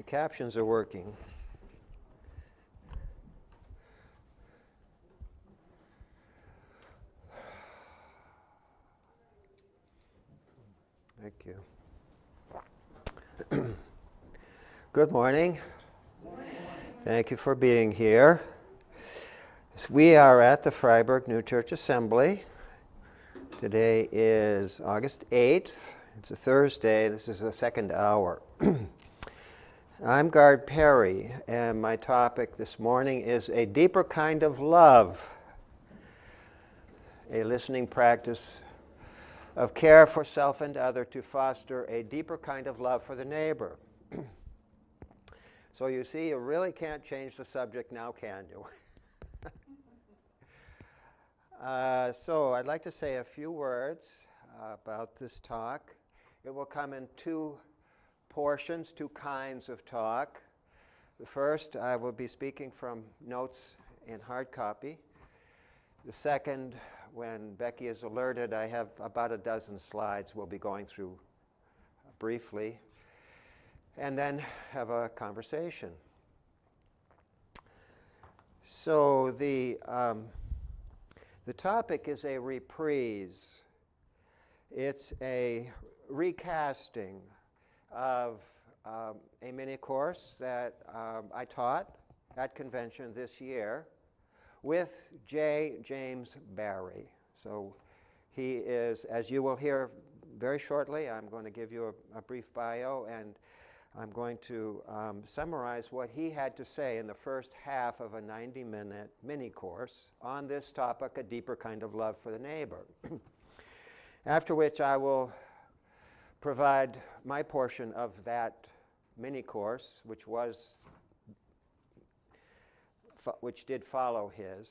The captions are working. Thank you. Good morning. Thank you for being here. We are at the Freiburg New Church Assembly. Today is August 8th. It's a Thursday. This is the second hour. I'm Gard Perry, and my topic this morning is a deeper kind of love, a listening practice of care for self and other to foster a deeper kind of love for the neighbor. So you see, you really can't change the subject now, can you? So I'd like to say a few words about this talk. It will come in two portions, two kinds of talk. The first, I will be speaking from notes in hard copy. The second, when Becky is alerted, I have about a dozen slides we'll be going through briefly, and then have a conversation. So the topic is a reprise. It's a recasting of a mini course that I taught at convention this year with J. James Barrie. So he is, as you will hear very shortly, I'm going to give you a brief bio, and I'm going to summarize what he had to say in the first half of a 90-minute mini course on this topic, a deeper kind of love for the neighbor. After which I will provide my portion of that mini course, which did follow his.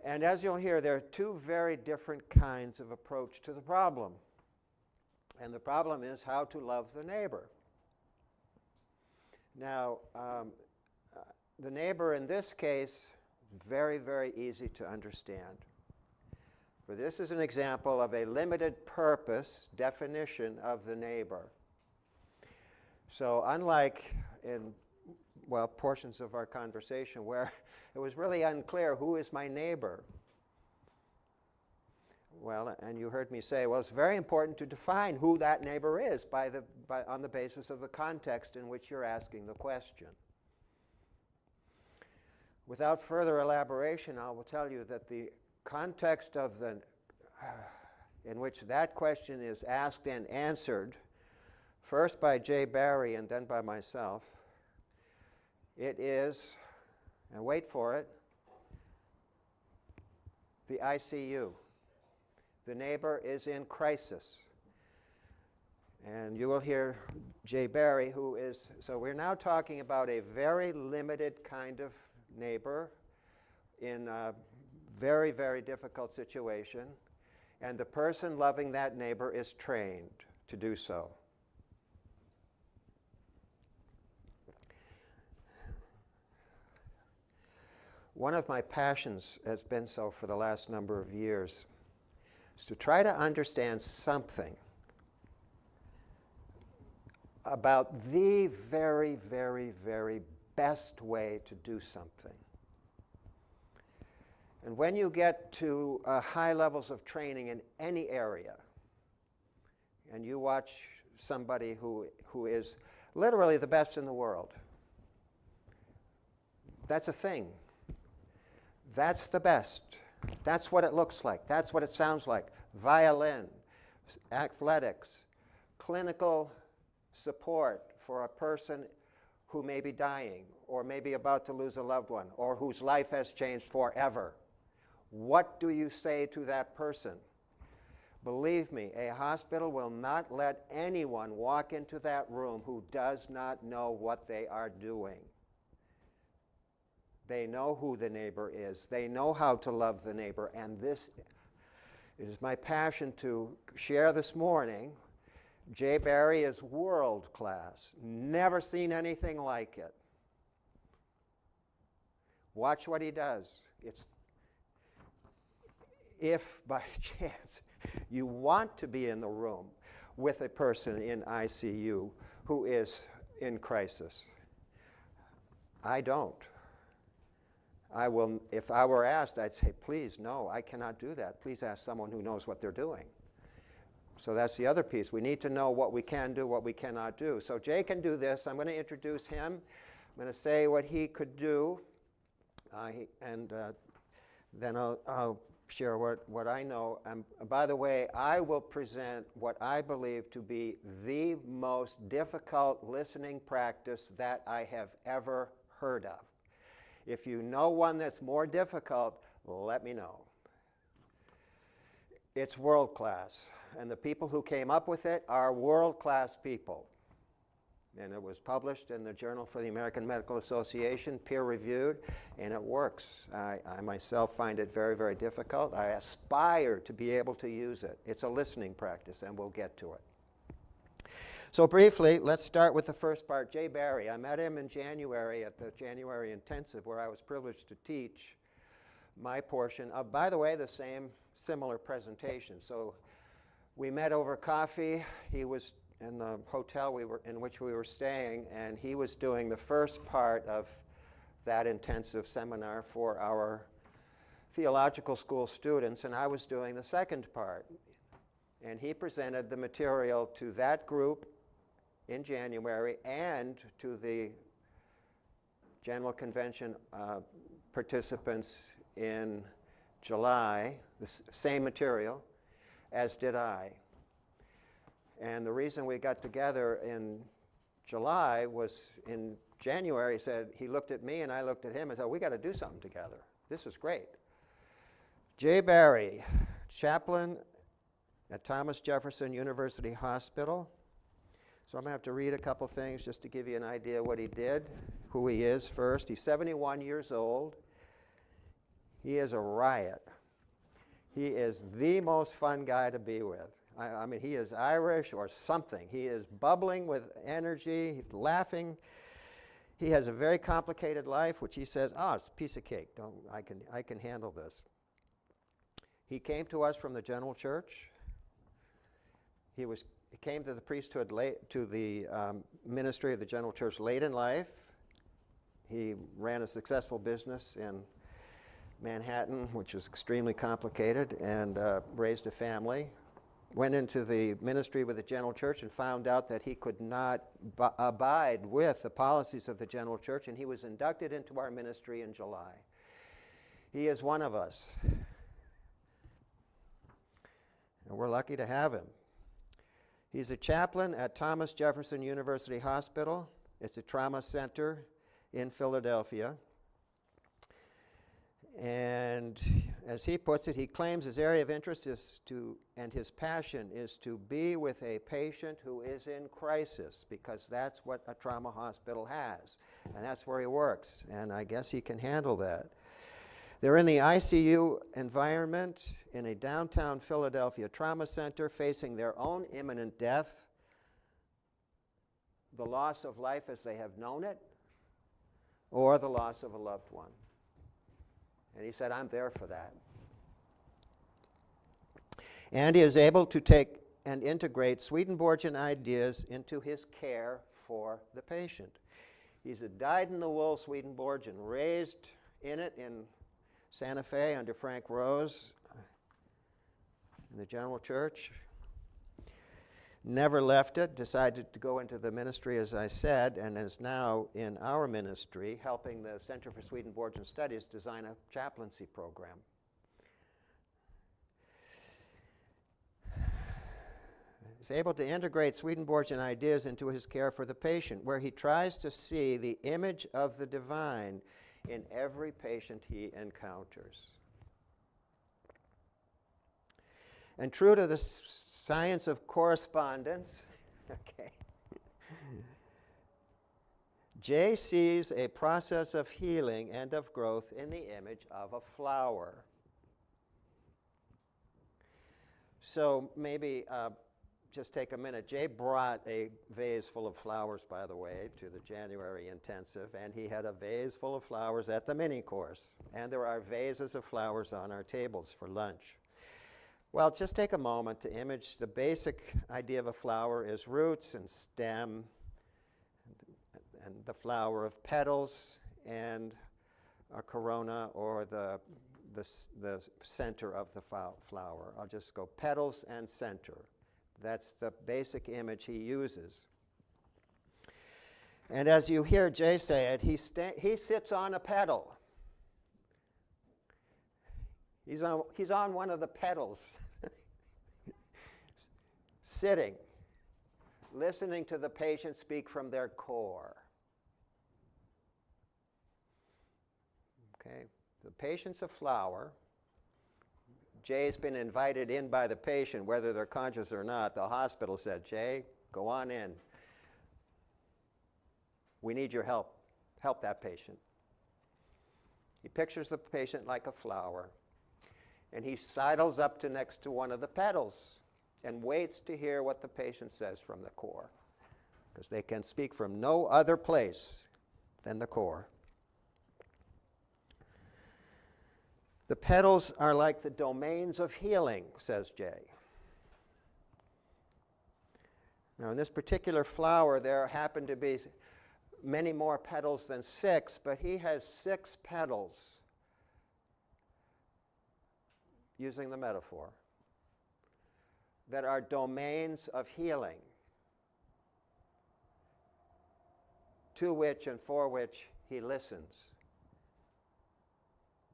And as you'll hear, there are two very different kinds of approach to the problem. And the problem is how to love the neighbor. Now, the neighbor in this case, very, very easy to understand. For this is an example of a limited purpose definition of the neighbor. So unlike in, well, portions of our conversation where it was really unclear, who is my neighbor? Well, and you heard me say, well, it's very important to define who that neighbor is on the basis of the context in which you're asking the question. Without further elaboration, I will tell you that the context of in which that question is asked and answered, first by J. Barrie and then by myself, it is, and wait for it, the ICU. The neighbor is in crisis. And you will hear J. Barrie, who is, so we're now talking about a very limited kind of neighbor in a very, very difficult situation. And the person loving that neighbor is trained to do so. One of my passions has been so for the last number of years is to try to understand something about the very, very, very best way to do something. And when you get to high levels of training in any area, and you watch somebody who is literally the best in the world, that's a thing. That's the best. That's what it looks like. That's what it sounds like. Violin, athletics, clinical support for a person who may be dying or may be about to lose a loved one or whose life has changed forever. What do you say to that person? Believe me, a hospital will not let anyone walk into that room who does not know what they are doing. They know who the neighbor is. They know how to love the neighbor. And this is my passion to share this morning. J. Barrie is world class. Never seen anything like it. Watch what he does. If by chance you want to be in the room with a person in ICU who is in crisis. I don't. I will, if I were asked, I'd say, please, no, I cannot do that. Please ask someone who knows what they're doing. So that's the other piece. We need to know what we can do, what we cannot do. So Jay can do this. I'm going to introduce him. I'm going to say what he could do, and then I'll share what I know. By the way, I will present what I believe to be the most difficult listening practice that I have ever heard of. If you know one that's more difficult, let me know. It's world class, and the people who came up with it are world class people. And it was published in the Journal for the American Medical Association, peer reviewed, and it works. I myself find it very, very difficult. I aspire to be able to use it. It's a listening practice, and we'll get to it. So briefly, let's start with the first part. Jay Barry, I met him in January at the January Intensive, where I was privileged to teach my portion of, by the way, the similar presentation. So we met over coffee. He was in the hotel in which we were staying, and he was doing the first part of that intensive seminar for our theological school students, and I was doing the second part. And he presented the material to that group in January and to the General Convention participants in July, the same material, as did I. And the reason we got together in July was in January, he looked at me and I looked at him and said, we got to do something together. This is great. Jay Barry, chaplain at Thomas Jefferson University Hospital. So I'm going to have to read a couple things just to give you an idea what he did, who he is first. He's 71 years old. He is a riot. He is the most fun guy to be with. I mean, he is Irish or something. He is bubbling with energy, laughing. He has a very complicated life, which he says, it's a piece of cake. I can handle this. He came to us from the General Church. He came to the priesthood to the ministry of the General Church late in life. He ran a successful business in Manhattan, which was extremely complicated, and raised a family. Went into the ministry with the General Church and found out that he could not abide with the policies of the General Church, and he was inducted into our ministry in July. He is one of us, and we're lucky to have him. He's a chaplain at Thomas Jefferson University Hospital. It's a trauma center in Philadelphia. And as he puts it, he claims his area of interest and his passion is to be with a patient who is in crisis, because that's what a trauma hospital has. And that's where he works. And I guess he can handle that. They're in the ICU environment in a downtown Philadelphia trauma center, facing their own imminent death, the loss of life as they have known it, or the loss of a loved one. And he said, I'm there for that. And he is able to take and integrate Swedenborgian ideas into his care for the patient. He's a dyed-in-the-wool Swedenborgian, raised in it in Santa Fe under Frank Rose in the General Church. Never left it, decided to go into the ministry, as I said, and is now in our ministry helping the Center for Swedenborgian Studies design a chaplaincy program. He's able to integrate Swedenborgian ideas into his care for the patient, where he tries to see the image of the divine in every patient he encounters. And true to the science of correspondence, okay, Jay sees a process of healing and of growth in the image of a flower. So maybe just take a minute. Jay brought a vase full of flowers, by the way, to the January intensive, and he had a vase full of flowers at the mini course. And there are vases of flowers on our tables for lunch. Well, just take a moment to image the basic idea of a flower is roots and stem, and the flower of petals and a corona, or the center of the flower. I'll just go petals and center. That's the basic image he uses. And as you hear Jay say it, he sits on a petal. He's on one of the petals, sitting, listening to the patient speak from their core. Okay, the patient's a flower. Jay's been invited in by the patient, whether they're conscious or not. The hospital said, Jay, go on in. We need your help. Help that patient. He pictures the patient like a flower, and he sidles up to next to one of the petals and waits to hear what the patient says from the core, because they can speak from no other place than the core. The petals are like the domains of healing, says Jay. Now, in this particular flower, there happen to be many more petals than 6, but he has 6 petals, using the metaphor, that are domains of healing, to which and for which he listens.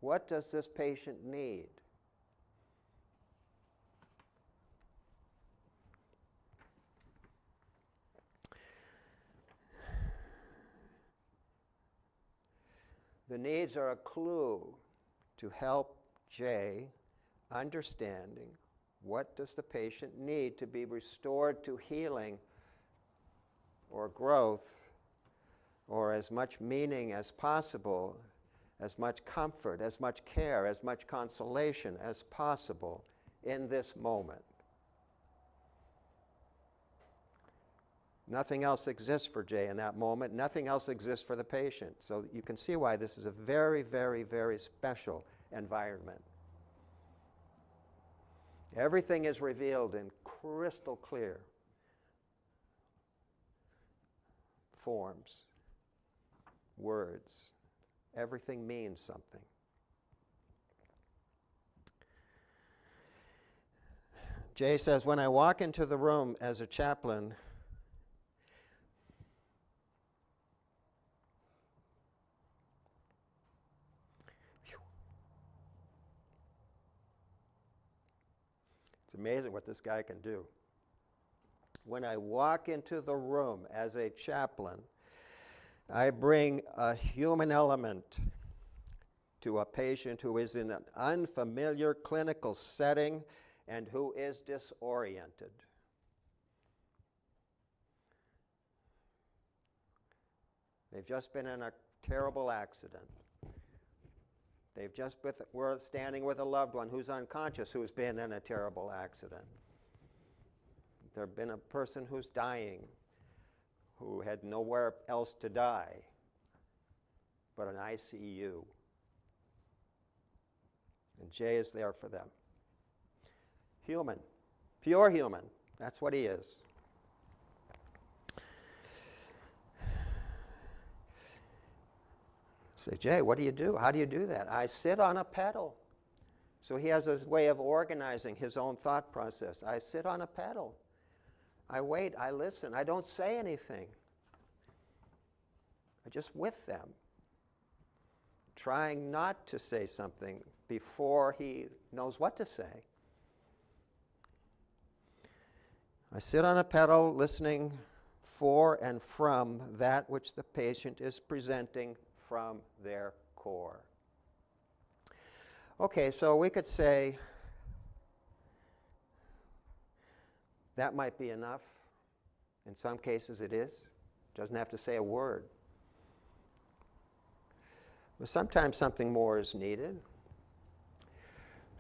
What does this patient need? The needs are a clue to help Jay understanding what does the patient need to be restored to healing or growth, or as much meaning as possible, as much comfort, as much care, as much consolation as possible in this moment. Nothing else exists for Jay in that moment. Nothing else exists for the patient. So you can see why this is a very, very, very special environment. Everything is revealed in crystal clear forms, words. Everything means something. Jay says, when I walk into the room as a chaplain, it's amazing what this guy can do. When I walk into the room as a chaplain, I bring a human element to a patient who is in an unfamiliar clinical setting and who is disoriented. They've just been in a terrible accident. We're standing with a loved one who's unconscious, who's been in a terrible accident. There's been a person who's dying, who had nowhere else to die but an ICU. And Jay is there for them. Human, pure human, that's what he is. Say, Jay, what do you do? How do you do that? I sit on a pedal. So he has a way of organizing his own thought process. I sit on a pedal. I wait, I listen. I don't say anything. I just with them, trying not to say something before he knows what to say. I sit on a pedal listening for and from that which the patient is presenting from their core. Okay, so we could say that might be enough. In some cases it is. Doesn't have to say a word. But sometimes something more is needed.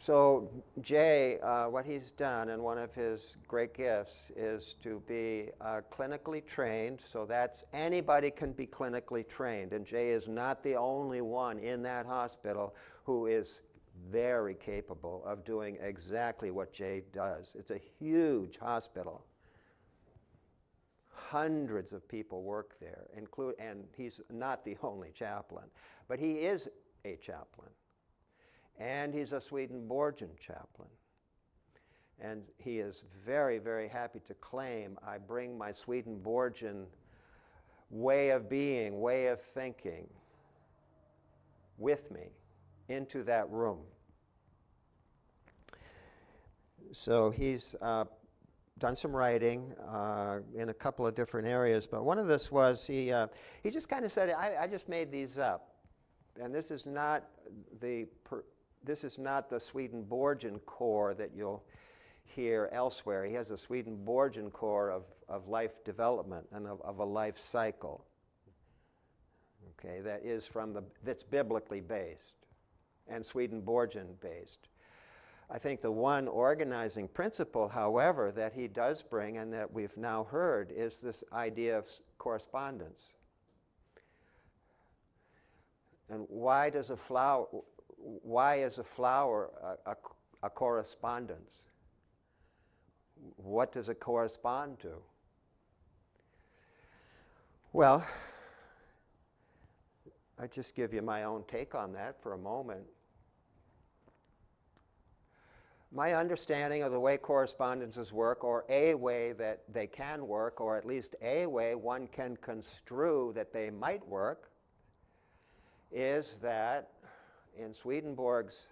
So Jay, what he's done, and one of his great gifts, is to be clinically trained. So that's anybody can be clinically trained. And Jay is not the only one in that hospital who is very capable of doing exactly what Jay does. It's a huge hospital. hundreds of people work there, and he's not the only chaplain, but he is a chaplain. And he's a Swedenborgian chaplain. And he is very, very happy to claim, I bring my Swedenborgian way of being, way of thinking with me into that room. So he's done some writing in a couple of different areas, but one of this was he just kind of said, I just made these up. And this is not the Swedenborgian core that you'll hear elsewhere. He has a Swedenborgian core of life development and of a life cycle. Okay, that's biblically based and Swedenborgian based. I think the one organizing principle, however, that he does bring and that we've now heard is this idea of correspondence. And why is a flower a correspondence? What does it correspond to? Well, I just give you my own take on that for a moment. My understanding of the way correspondences work, or a way that they can work, or at least a way one can construe that they might work, is that in Swedenborg's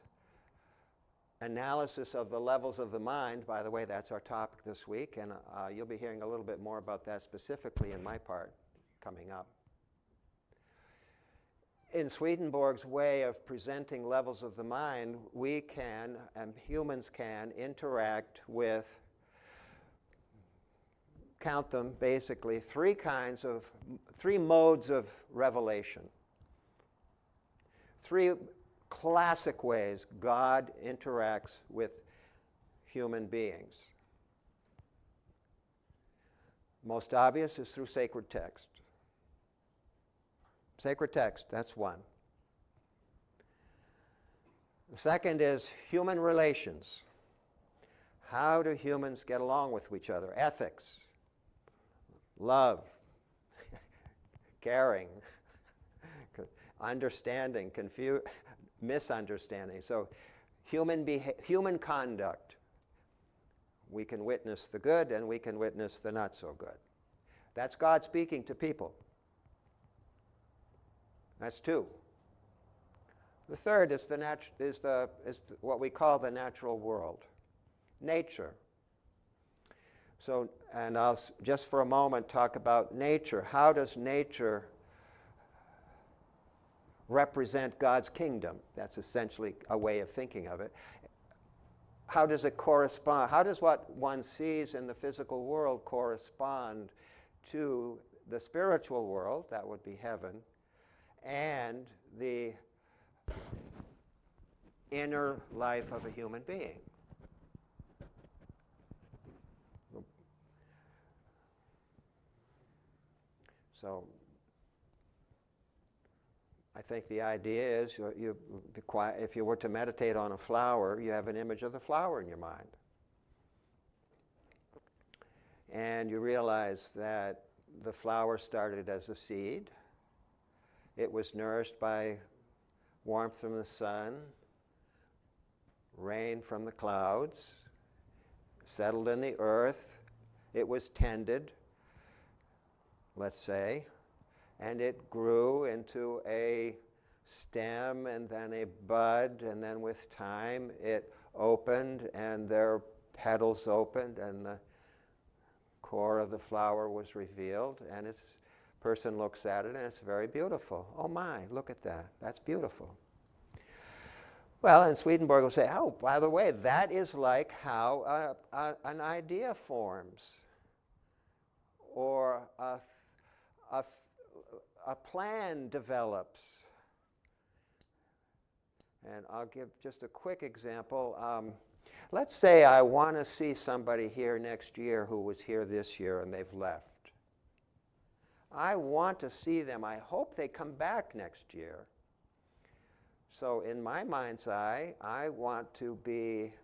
analysis of the levels of the mind, by the way, that's our topic this week, and you'll be hearing a little bit more about that specifically in my part coming up. In Swedenborg's way of presenting levels of the mind, we can, and humans can, interact with, count them basically, three modes of revelation. Three classic ways God interacts with human beings. Most obvious is through sacred text. Sacred text, that's one. The second is human relations. How do humans get along with each other? Ethics, love, caring, understanding, misunderstanding. So human conduct. We can witness the good and we can witness the not so good. That's God speaking to people. That's two. The third is what we call the natural world, nature. So, and I'll just for a moment talk about nature. How does nature represent God's kingdom? That's essentially a way of thinking of it. How does it correspond? How does what one sees in the physical world correspond to the spiritual world? That would be heaven. And the inner life of a human being. So I think the idea is if you were to meditate on a flower, you have an image of the flower in your mind. And you realize that the flower started as a seed. It was nourished by warmth from the sun, rain from the clouds, settled in the earth. It was tended, let's say, and it grew into a stem and then a bud, and then with time it opened and their petals opened and the core of the flower was revealed, and its person looks at it and it's very beautiful. Oh my, look at that. That's beautiful. Well, and Swedenborg will say, oh, by the way, that is like how an idea forms, or a plan develops. And I'll give just a quick example. Let's say I want to see somebody here next year who was here this year and they've left. I want to see them. I hope they come back next year. So in my mind's eye, I want to be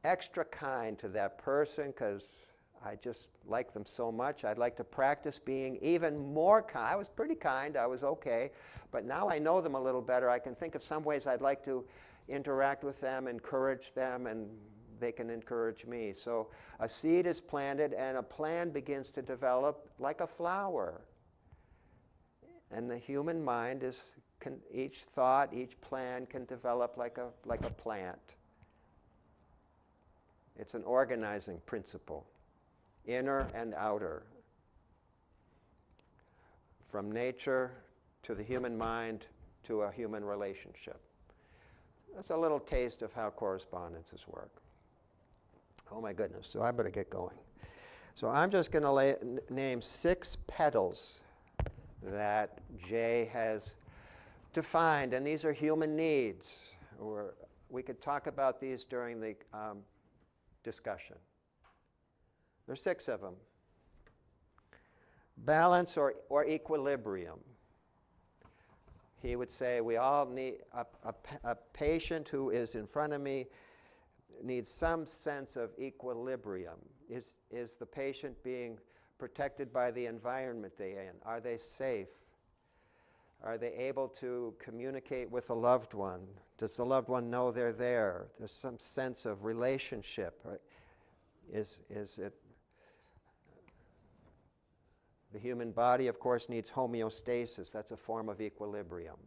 extra kind to that person because I just like them so much. I'd like to practice being even more kind. I was pretty kind. I was okay. But now I know them a little better. I can think of some ways I'd like to interact with them, encourage them, and they can encourage me. So a seed is planted, and a plan begins to develop like a flower. And the human mind each thought, each plan can develop like a plant. It's an organizing principle, inner and outer. From nature to the human mind to a human relationship. That's a little taste of how correspondences work. Oh my goodness, so I better get going. So I'm just going to name 6 petals that Jay has defined, and these are human needs. We could talk about these during the discussion. There's 6 of them. Balance or equilibrium. He would say we all need, a patient who is in front of me needs some sense of equilibrium. Is the patient being protected by the environment they're in? Are they safe? Are they able to communicate with a loved one? Does the loved one know they're there? There's some sense of relationship. Right? Is it... The human body, of course, needs homeostasis. That's a form of equilibrium.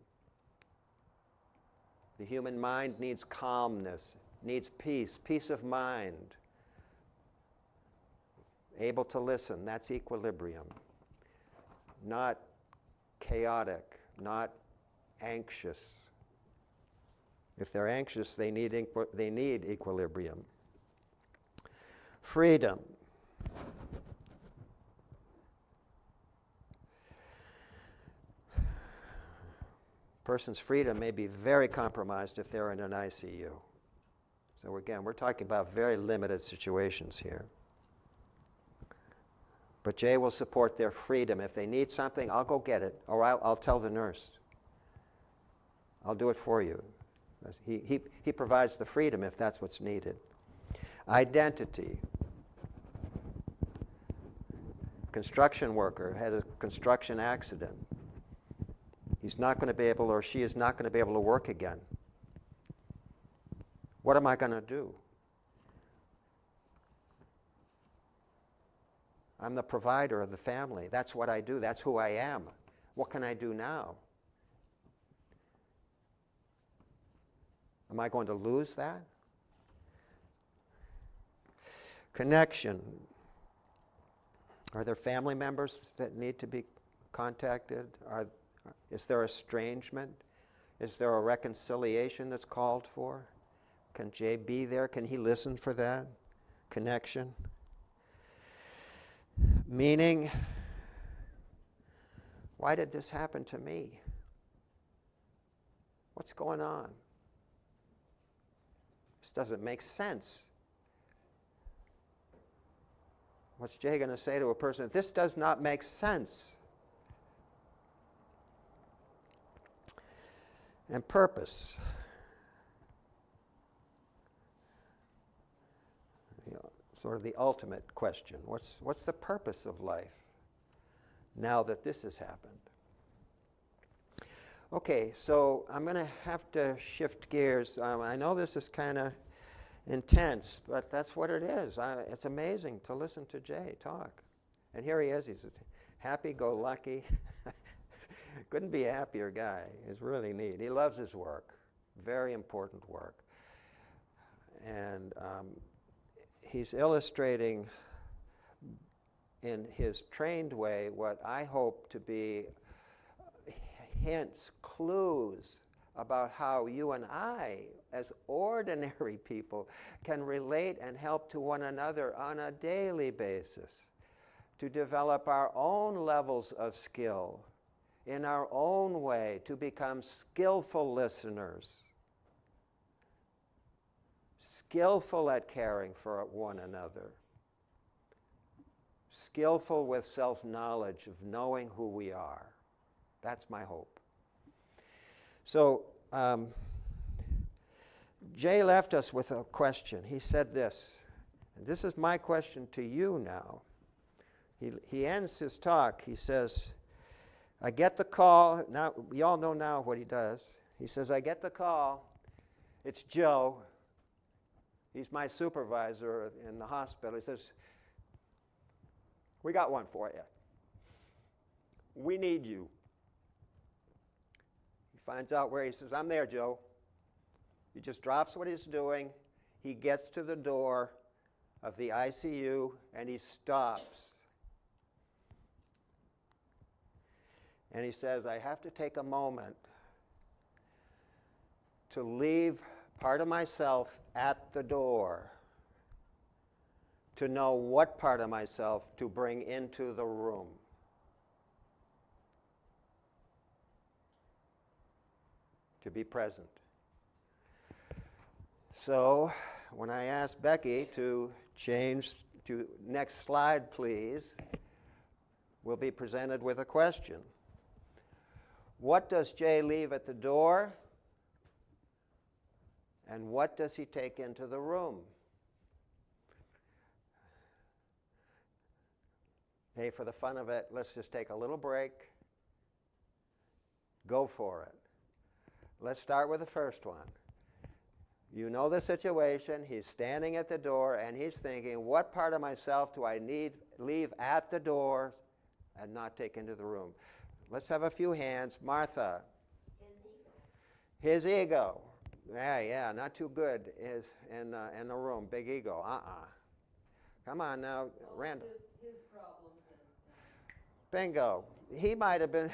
The human mind needs calmness, needs peace of mind. Able to listen, that's equilibrium. Not chaotic, not anxious. If they're anxious, they need equilibrium. Freedom. Person's freedom may be very compromised if they're in an ICU. So again, we're talking about very limited situations here. But Jay will support their freedom. If they need something, I'll go get it, or I'll tell the nurse. I'll do it for you. He provides the freedom if that's what's needed. Identity. Construction worker had a construction accident. He's not going to be able, or she is not going to be able to work again. What am I going to do? I'm the provider of the family. That's what I do. That's who I am. What can I do now? Am I going to lose that? Connection. Are there family members that need to be contacted? Is there estrangement? Is there a reconciliation that's called for? Can Jay be there? Can he listen for that? Connection. Meaning, why did this happen to me? What's going on? This doesn't make sense. What's Jay going to say to a person? This does not make sense. And purpose. Sort of the ultimate question. What's the purpose of life now that this has happened? Okay, so I'm going to have to shift gears. I know this is kind of intense, but that's what it is. It's amazing to listen to Jay talk. And here he is. He's a happy-go-lucky. Couldn't be a happier guy. He's really neat. He loves his work. Very important work. And he's illustrating in his trained way what I hope to be hints, clues about how you and I, as ordinary people, can relate and help to one another on a daily basis to develop our own levels of skill in our own way, to become skillful listeners, skillful at caring for one another, skillful with self-knowledge of knowing who we are. That's my hope. So Jay left us with a question. He said this, And this is my question to you now. He ends his talk. He says, I get the call. Now, we all know now what he does. He says, I get the call. It's Joe. He's my supervisor in the hospital. He says, we got one for you. We need you. He finds out where. He says, I'm there, Joe. He just drops what he's doing. He gets to the door of the ICU and he stops. And he says, I have to take a moment to leave part of myself at the door to know what part of myself to bring into the room. To be present. So when I asked Becky to change to next slide, please, we'll be presented with a question. What does Jay leave at the door? And what does he take into the room? Hey, for the fun of it, let's just take a little break. Go for it. Let's start with the first one. You know the situation. He's standing at the door and he's thinking, what part of myself do I need leave at the door and not take into the room? Let's have a few hands. Martha. His ego. His ego. Yeah, not too good is in the room. Big ego. Come on now, Randall. His problems. Bingo. He might have been.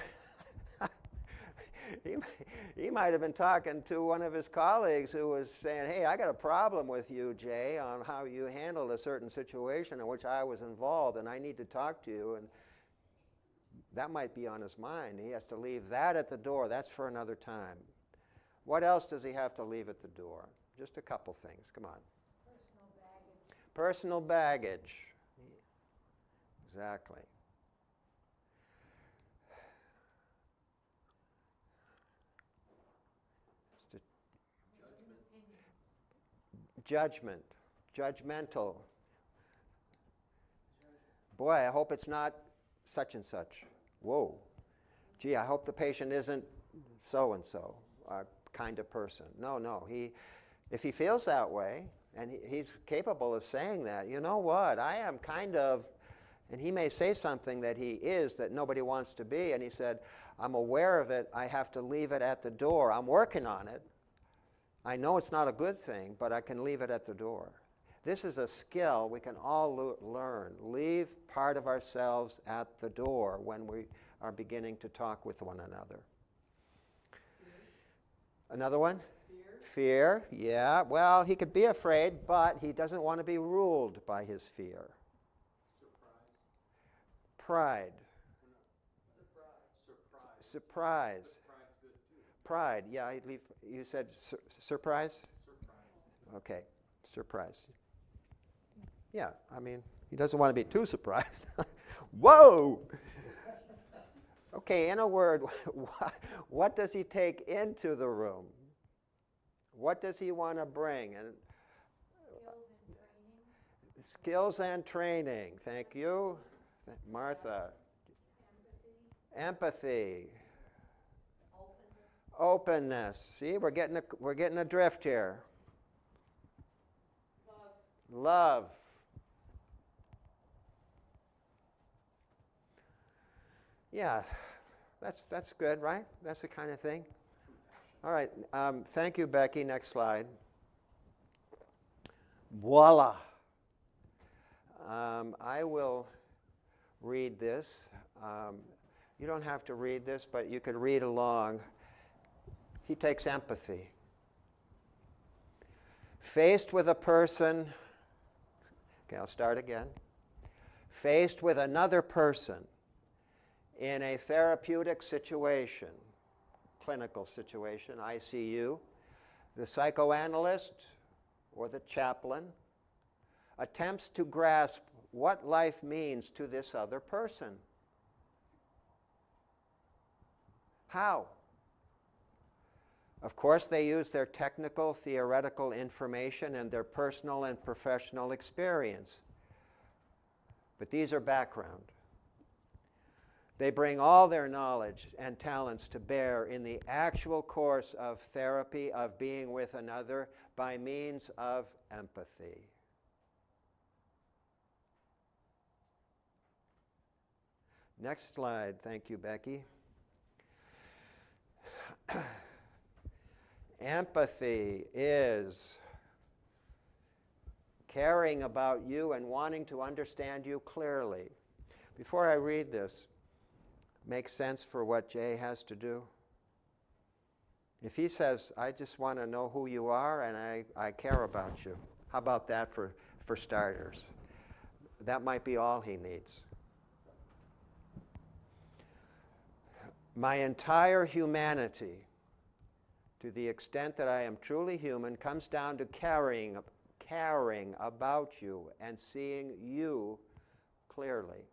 He might have been talking to one of his colleagues who was saying, hey, I got a problem with you, Jay, on how you handled a certain situation in which I was involved, and I need to talk to you. And that might be on his mind. He has to leave that at the door. That's for another time. What else does he have to leave at the door? Just a couple things. Come on. Personal baggage. Personal baggage. Exactly. Judgment. Judgmental. Boy, I hope it's not such and such. Whoa. Gee, I hope the patient isn't so-and-so kind of person. No. If he feels that way, and he's capable of saying that, you know what, I am kind of, and he may say something that he is that nobody wants to be, and he said, I'm aware of it, I have to leave it at the door. I'm working on it. I know it's not a good thing, but I can leave it at the door. This is a skill we can all learn. Leave part of ourselves at the door when we are beginning to talk with one another. Another one? Fear, yeah. Well, he could be afraid, but he doesn't want to be ruled by his fear. Pride. Surprise. Pride, yeah, you said surprise? Okay, surprise. Yeah, I mean, he doesn't want to be too surprised. Whoa! Okay, in a word, what does he take into the room? What does he want to bring? And skills and training. Thank you, Martha. Empathy. Openness. See, we're getting a drift here. Love. Yeah, that's good, right? That's the kind of thing. All right, thank you, Becky. Next slide. Voila. I will read this. You don't have to read this, but you could read along. He takes empathy. Faced with a person, okay, I'll start again. Faced with another person in a therapeutic situation, clinical situation, ICU, the psychoanalyst or the chaplain attempts to grasp what life means to this other person. Of course, they use their technical, theoretical information and their personal and professional experience. But these are background. They bring all their knowledge and talents to bear in the actual course of therapy, of being with another, by means of empathy. Next slide. Thank you, Becky. Empathy is caring about you and wanting to understand you clearly. Before I read this, make sense for what Jay has to do? If he says, I just want to know who you are and I care about you, how about that for starters? That might be all he needs. My entire humanity, to the extent that I am truly human, comes down to caring about you and seeing you clearly.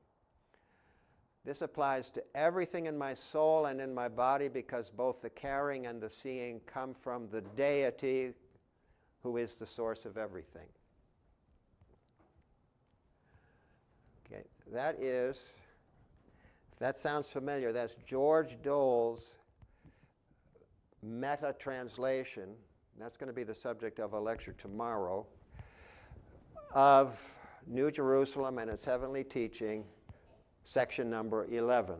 This applies to everything in my soul and in my body, because both the caring and the seeing come from the deity who is the source of everything. Okay, if that sounds familiar, that's George Dole's meta-translation. That's going to be the subject of a lecture tomorrow, of New Jerusalem and its heavenly teaching, section number 11.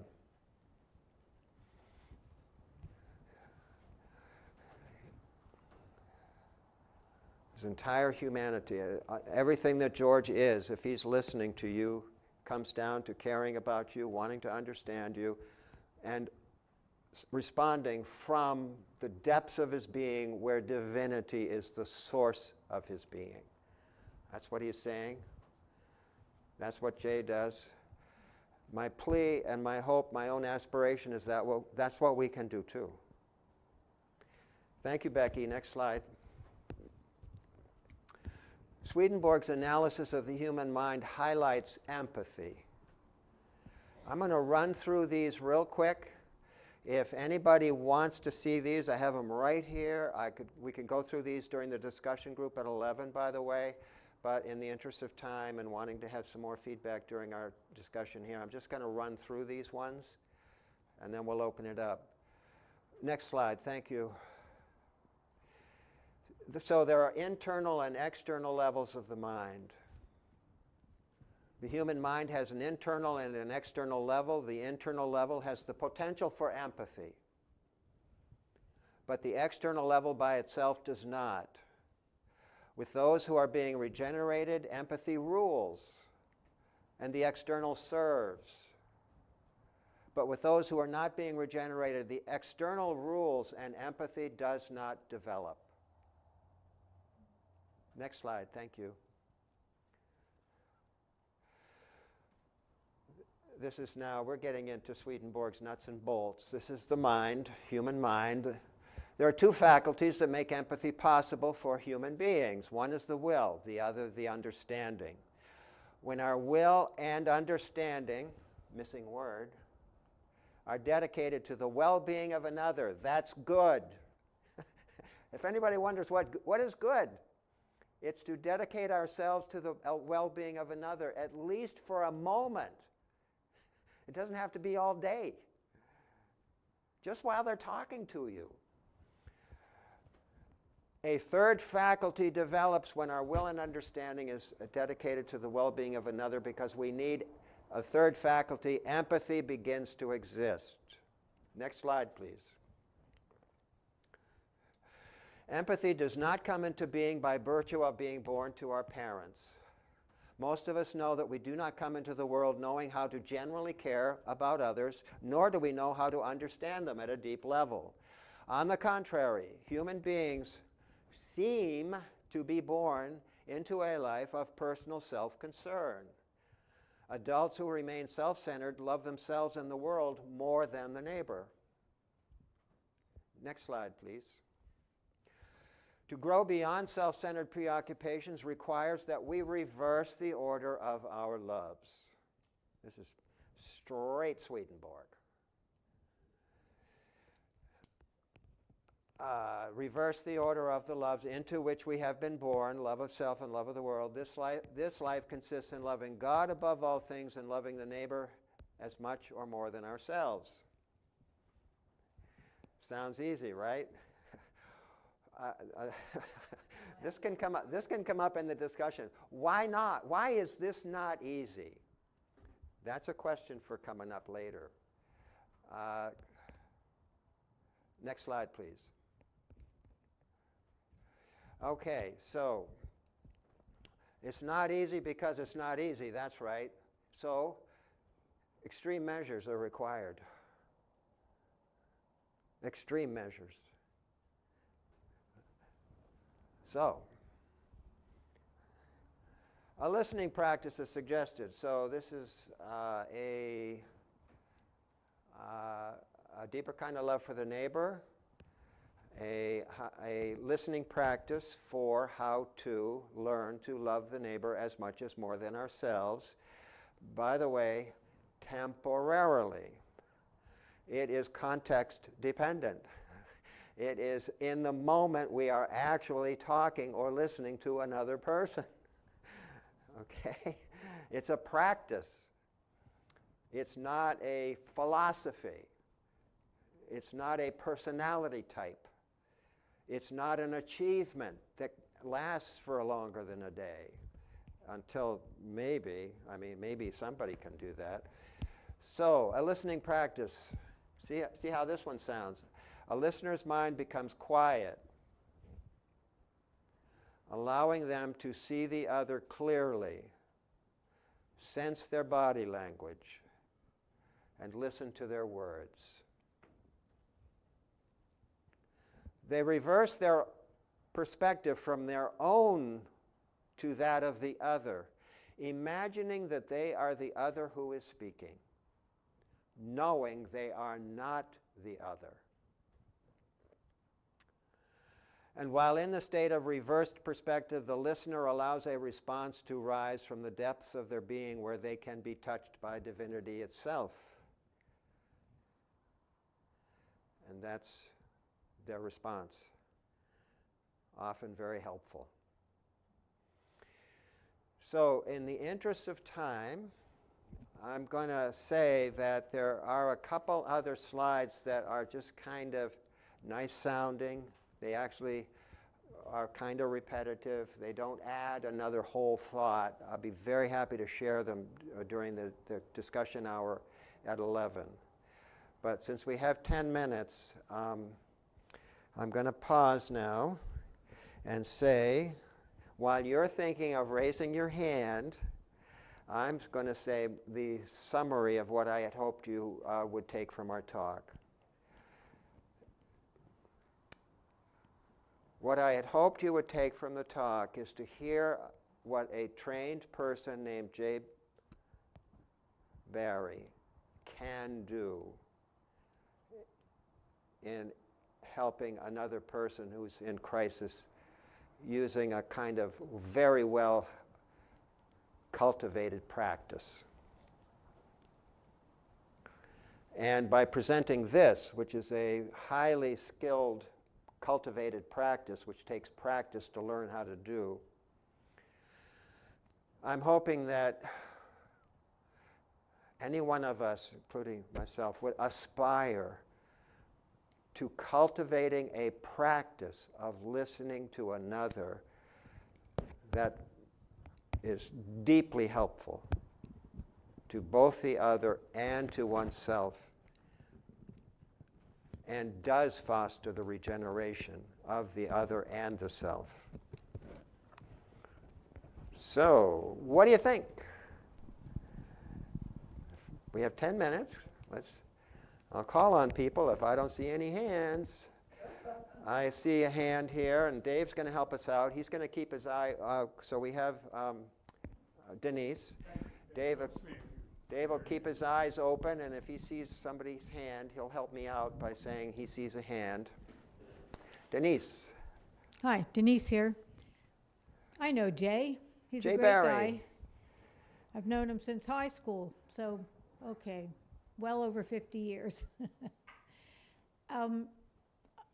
His entire humanity, everything that George is, if he's listening to you, comes down to caring about you, wanting to understand you, and responding from the depths of his being, where divinity is the source of his being. That's what he's saying. That's what Jay does. My plea and my hope, my own aspiration is that that's what we can do too. Thank you, Becky. Next slide. Swedenborg's analysis of the human mind highlights empathy. I'm going to run through these real quick. If anybody wants to see these, I have them right here. We can go through these during the discussion group at 11, by the way. But in the interest of time and wanting to have some more feedback during our discussion here, I'm just going to run through these ones, and then we'll open it up. Next slide. Thank you. So there are internal and external levels of the mind. The human mind has an internal and an external level. The internal level has the potential for empathy, but the external level by itself does not. With those who are being regenerated, empathy rules, and the external serves. But with those who are not being regenerated, the external rules and empathy does not develop. Next slide, thank you. This is now, we're getting into Swedenborg's nuts and bolts. This is the mind, human mind. There are two faculties that make empathy possible for human beings. One is the will, the other the understanding. When our will and understanding, missing word, are dedicated to the well-being of another, that's good. If anybody wonders what is good, it's to dedicate ourselves to the well-being of another, at least for a moment. It doesn't have to be all day. Just while they're talking to you. A third faculty develops when our will and understanding is dedicated to the well-being of another, because we need a third faculty. Empathy begins to exist. Next slide, please. Empathy does not come into being by virtue of being born to our parents. Most of us know that we do not come into the world knowing how to generally care about others, nor do we know how to understand them at a deep level. On the contrary, human beings seem to be born into a life of personal self-concern. Adults who remain self-centered love themselves and the world more than the neighbor. Next slide, please. To grow beyond self-centered preoccupations requires that we reverse the order of our loves. This is straight Swedenborg. reverse the order of the loves into which we have been born, love of self and love of the world. This life consists in loving God above all things and loving the neighbor as much or more than ourselves. Sounds easy, right? This can come up in the discussion. Why not? Why is this not easy? That's a question for coming up later. Next slide, please. Okay, so it's not easy because it's not easy, that's right. So extreme measures are required. Extreme measures. So a listening practice is suggested. So this is a deeper kind of love for the neighbor, a listening practice for how to learn to love the neighbor as much as more than ourselves. By the way, temporarily. It is context dependent. It is in the moment we are actually talking or listening to another person. Okay? It's a practice. It's not a philosophy. It's not a personality type. It's not an achievement that lasts for longer than a day until maybe somebody can do that. So, a listening practice. See how this one sounds. A listener's mind becomes quiet, allowing them to see the other clearly, sense their body language, and listen to their words. They reverse their perspective from their own to that of the other, imagining that they are the other who is speaking, knowing they are not the other. And while in the state of reversed perspective, the listener allows a response to rise from the depths of their being where they can be touched by divinity itself. And that's their response. Often very helpful. So, in the interest of time, I'm going to say that there are a couple other slides that are just kind of nice sounding. They actually are kind of repetitive. They don't add another whole thought. I'll be very happy to share them during the discussion hour at 11. But since we have 10 minutes, I'm going to pause now and say, while you're thinking of raising your hand, I'm going to say the summary of what I had hoped you would take from our talk. What I had hoped you would take from the talk is to hear what a trained person named J. Barry can do in helping another person who's in crisis using a kind of very well cultivated practice. And by presenting this, which is a highly skilled, cultivated practice, which takes practice to learn how to do, I'm hoping that any one of us, including myself, would aspire to cultivating a practice of listening to another that is deeply helpful to both the other and to oneself, and does foster the regeneration of the other and the self. So, what do you think? We have 10 minutes. I'll call on people if I don't see any hands. I see a hand here, and Dave's going to help us out. He's going to keep his eye. So we have Denise. Dave will keep his eyes open, and if he sees somebody's hand, he'll help me out by saying he sees a hand. Denise. Hi, Denise here. I know Jay. He's Jay a great Barry. guy. I've known him since high school, so well over 50 years.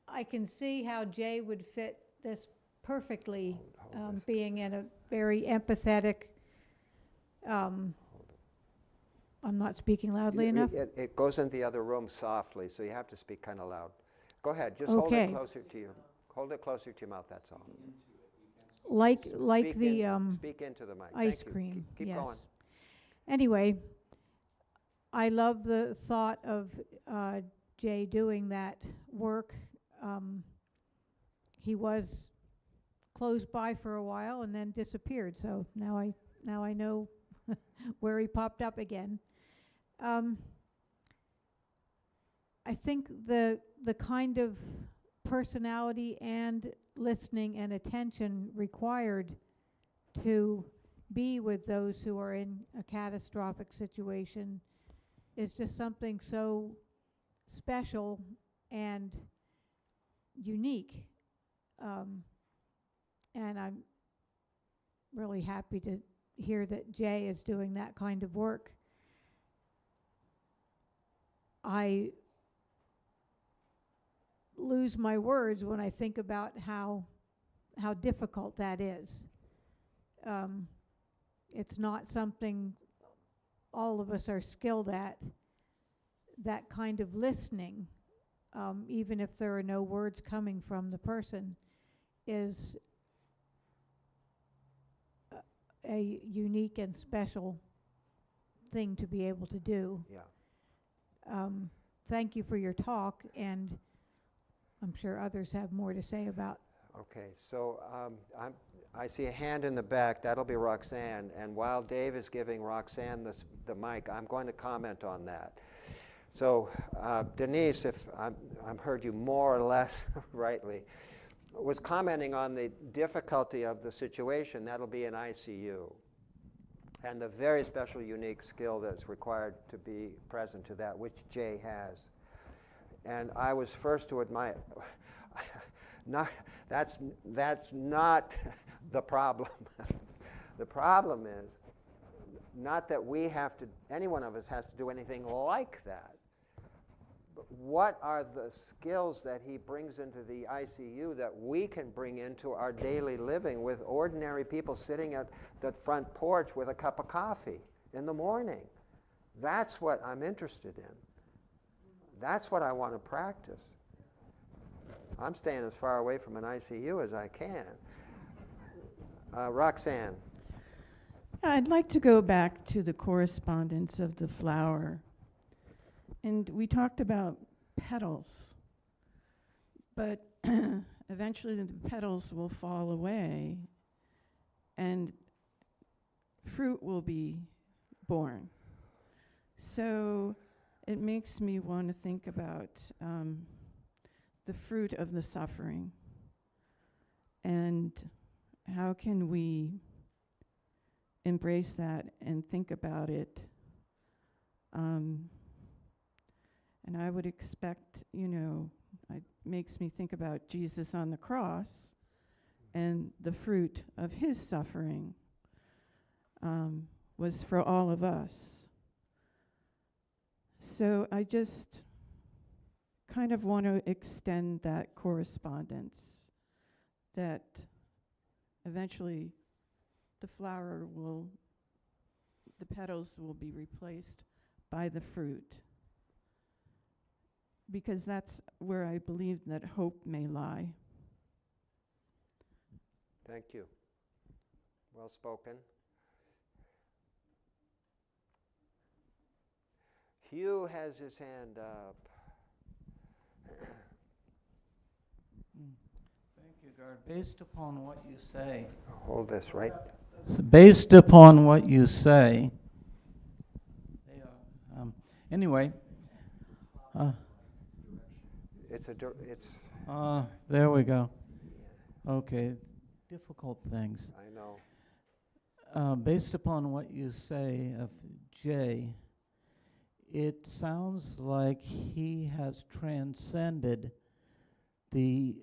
I can see how Jay would fit this perfectly, Hold this. being in a very empathetic. I'm not speaking loudly enough. It goes in the other room softly, so you have to speak kind of loud. Go ahead, just hold it Okay. closer to your, hold it closer to your mouth, that's all. Like Speak the speak into the mic. ice Thank you. cream. Keep yes. going. Anyway, I love the thought of Jay doing that work. He was close by for a while and then disappeared. So now I know where he popped up again. I think the kind of personality and listening and attention required to be with those who are in a catastrophic situation is just something so special and unique. And I'm really happy to hear that Jay is doing that kind of work. I lose my words when I think about how difficult that is. It's not something all of us are skilled at, that kind of listening, even if there are no words coming from the person, is a unique and special thing to be able to do. Yeah. Thank you for your talk, and I'm sure others have more to say about. Okay, so I see a hand in the back. That'll be Roxanne. And while Dave is giving Roxanne the mic, I'm going to comment on that. So Denise, if I've heard you more or less rightly, was commenting on the difficulty of the situation. That'll be in ICU. And the very special, unique skill that's required to be present to that, which Jay has. And I was first to admire, that's not the problem. The problem is not that we have to, any one of us has to do anything like that. But what are the skills that he brings into the ICU that we can bring into our daily living with ordinary people sitting at the front porch with a cup of coffee in the morning? That's what I'm interested in. That's what I want to practice. I'm staying as far away from an ICU as I can. Roxanne. I'd like to go back to the correspondence of the flower. And we talked about petals, but eventually the petals will fall away and fruit will be born. So it makes me want to think about the fruit of the suffering and how can we embrace that and think about it. And I would expect, it makes me think about Jesus on the cross and the fruit of his suffering was for all of us. So I just kind of want to extend that correspondence, that eventually the petals will be replaced by the fruit. Because that's where I believe that hope may lie. Thank you. Well spoken. Hugh has his hand up. Thank you, Gard. Based upon what you say. Hold this right. So based upon what you say. Anyway. There we go. Okay. Difficult things. I know. Based upon what you say of Jay, it sounds like he has transcended the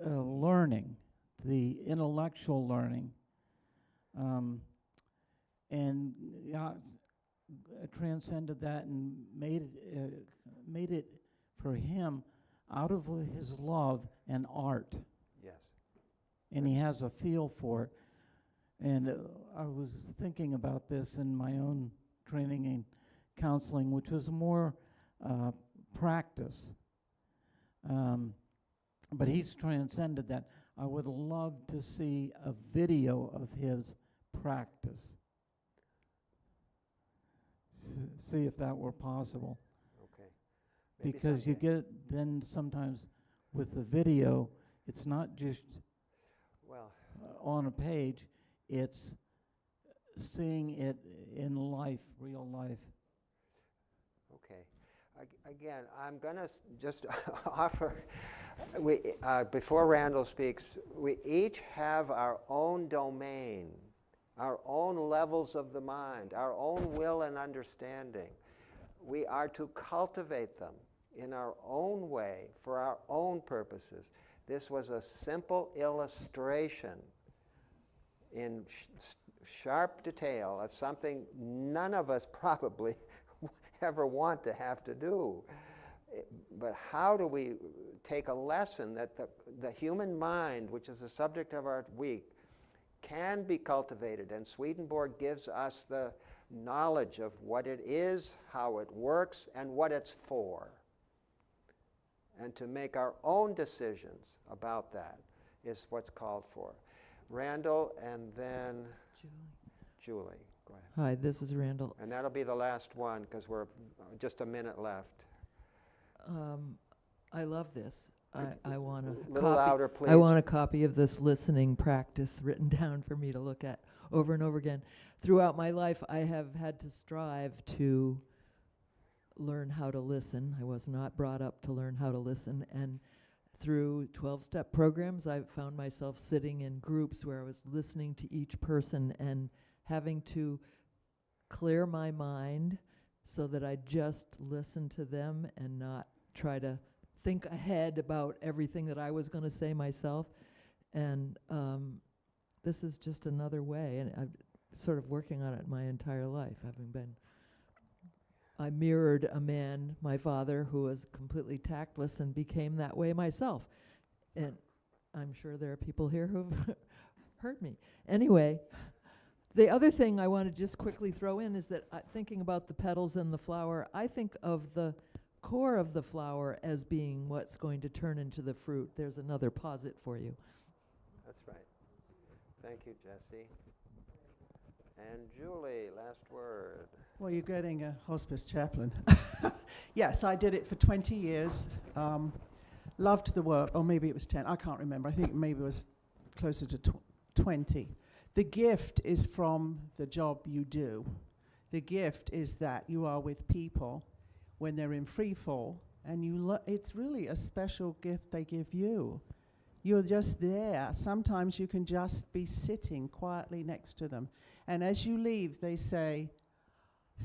learning, the intellectual learning, and transcended that and made it for him out of his love and art, Yes. and he has a feel for it. And I was thinking about this in my own training and counseling, which was more practice. But he's transcended that. I would love to see a video of his practice. See if that were possible. Okay. Maybe Because you someday. get then sometimes with the video, it's not just Well, on a page, it's seeing it in life, real life. okay. Again, I'm going to just offer, before Randall speaks, we each have our own domain, our own levels of the mind, our own will and understanding. We are to cultivate them in our own way for our own purposes. This was a simple illustration in sharp detail of something none of us probably ever want to have to do. But how do we take a lesson that the human mind, which is the subject of our week, can be cultivated? And Swedenborg gives us the knowledge of what it is, how it works, and what it's for. And to make our own decisions about that is what's called for. Randall, and then Julie. Go ahead. Hi, this is Randall. And that'll be the last one, because we're just a minute left. I love this. I want a Little louder, please. I want a copy of this listening practice written down for me to look at over and over again. Throughout my life, I have had to strive to learn how to listen. I was not brought up to learn how to listen, and through 12-step programs, I found myself sitting in groups where I was listening to each person and having to clear my mind so that I just listen to them and not try to think ahead about everything that I was going to say myself. And this is just another way, and I'm sort of working on it my entire life, I mirrored a man, my father, who was completely tactless and became that way myself. And I'm sure there are people here who've heard me. Anyway, the other thing I want to just quickly throw in is that thinking about the petals and the flower, I think of the core of the flower as being what's going to turn into the fruit. There's another posit for you. That's right. Thank you, Jesse. And Julie, last word. Well, you're getting a hospice chaplain. Yes, I did it for 20 years. Loved the work, or maybe it was 10. I can't remember. I think maybe it was closer to 20. The gift is from the job you do. The gift is that you are with people when they're in free fall, and it's really a special gift they give you. You're just there. Sometimes you can just be sitting quietly next to them. And as you leave, they say,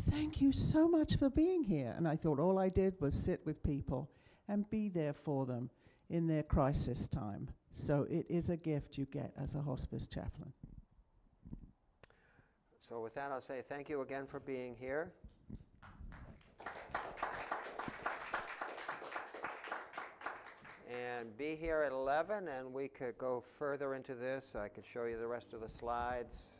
"Thank you so much for being here." And I thought all I did was sit with people and be there for them in their crisis time. So it is a gift you get as a hospice chaplain. So with that, I'll say thank you again for being here. And be here at 11, and we could go further into this. I could show you the rest of the slides.